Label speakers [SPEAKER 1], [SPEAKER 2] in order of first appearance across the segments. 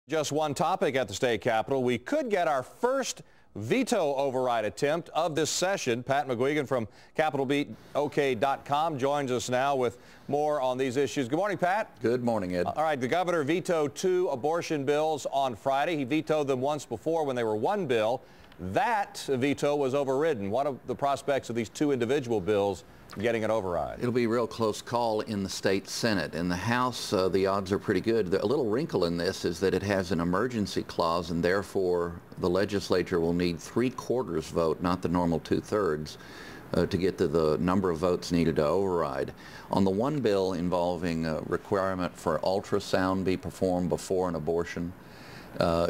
[SPEAKER 1] Just one topic at the state capitol. We could get our first veto override attempt of this session. Pat McGuigan from CapitolBeatOK.com joins us now with more on these issues. Good morning, Pat.
[SPEAKER 2] Good morning, Ed.
[SPEAKER 1] All right, the governor vetoed 2 abortion bills on Friday. He vetoed them once before when they were one bill. That veto was overridden. What are the prospects of these 2 individual bills getting an override?
[SPEAKER 2] It'll be a real close call in the state Senate. In the House, the odds are pretty good. A little wrinkle in this is that it has an emergency clause, and therefore the legislature will need 3/4 vote, not the normal 2/3, to get to the number of votes needed to override. On the one bill involving a requirement for ultrasound be performed before an abortion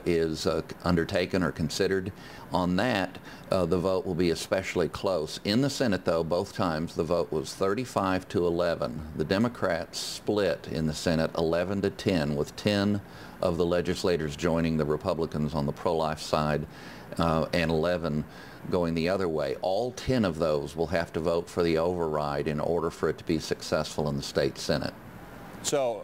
[SPEAKER 2] is undertaken or considered, on that the vote will be especially close. In the Senate, though, both times the vote was 35-11. The Democrats split in the Senate 11-10, with 10 of the legislators joining the Republicans on the pro-life side and 11 going the other way. All 10 of those will have to vote for the override in order for it to be successful in the state Senate.
[SPEAKER 1] So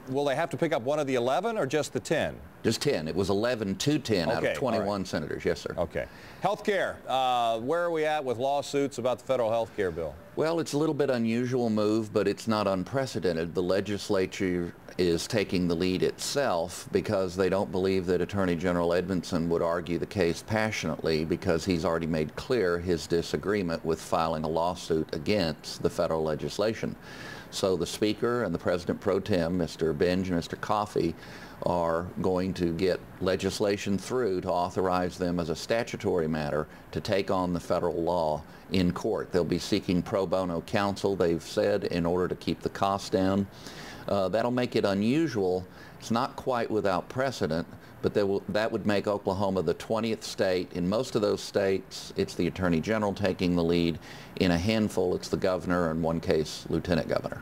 [SPEAKER 1] will they have to pick up one of the 11 or just the 10?
[SPEAKER 2] Just 10. It was 11-10 out of 21
[SPEAKER 1] right.
[SPEAKER 2] senators. Yes, sir.
[SPEAKER 1] Okay. Health care. Where are we at with lawsuits about the federal health care bill?
[SPEAKER 2] Well, it's a little bit unusual move, but it's not unprecedented. The legislature is taking the lead itself because they don't believe that Attorney General Edmondson would argue the case passionately, because he's already made clear his disagreement with filing a lawsuit against the federal legislation. So the Speaker and the President Pro Tem, Mr. Benj and Mr. Coffey, are going to get legislation through to authorize them as a statutory matter to take on the federal law in court. They'll be seeking pro bono counsel, they've said, in order to keep the costs down. That'll make it unusual. It's not quite without precedent, but that would make Oklahoma the 20th state. In most of those states, it's the Attorney General taking the lead. In a handful, it's the governor, in one case, lieutenant governor.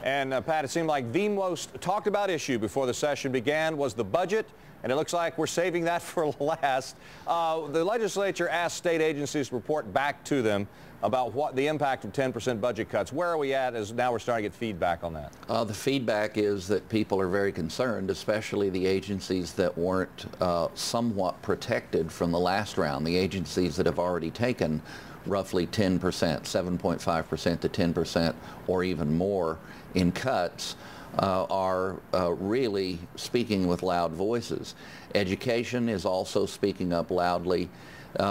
[SPEAKER 1] And Pat, it seemed like the most talked about issue before the session began was the budget, and it looks like we're saving that for last. The legislature asked state agencies to report back to them about what the impact of 10% budget cuts. Where are we at as now we're starting to get feedback on that?
[SPEAKER 2] The feedback is that people are very concerned, especially the agencies that weren't somewhat protected from the last round. The agencies that have already taken roughly 10%, 7.5% to 10% or even more in cuts are really speaking with loud voices. Education is also speaking up loudly.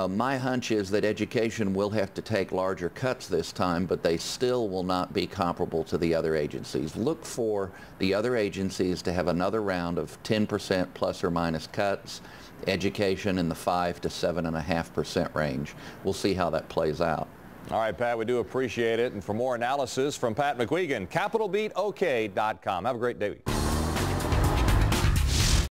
[SPEAKER 2] My hunch is that education will have to take larger cuts this time, but they still will not be comparable to the other agencies. Look for the other agencies to have another round of 10% plus or minus cuts, education in the 5 to 7.5% range. We'll see how that plays out.
[SPEAKER 1] All right, Pat, we do appreciate it. And for more analysis from Pat McGuigan, CapitolBeatOK.com. Have a great day.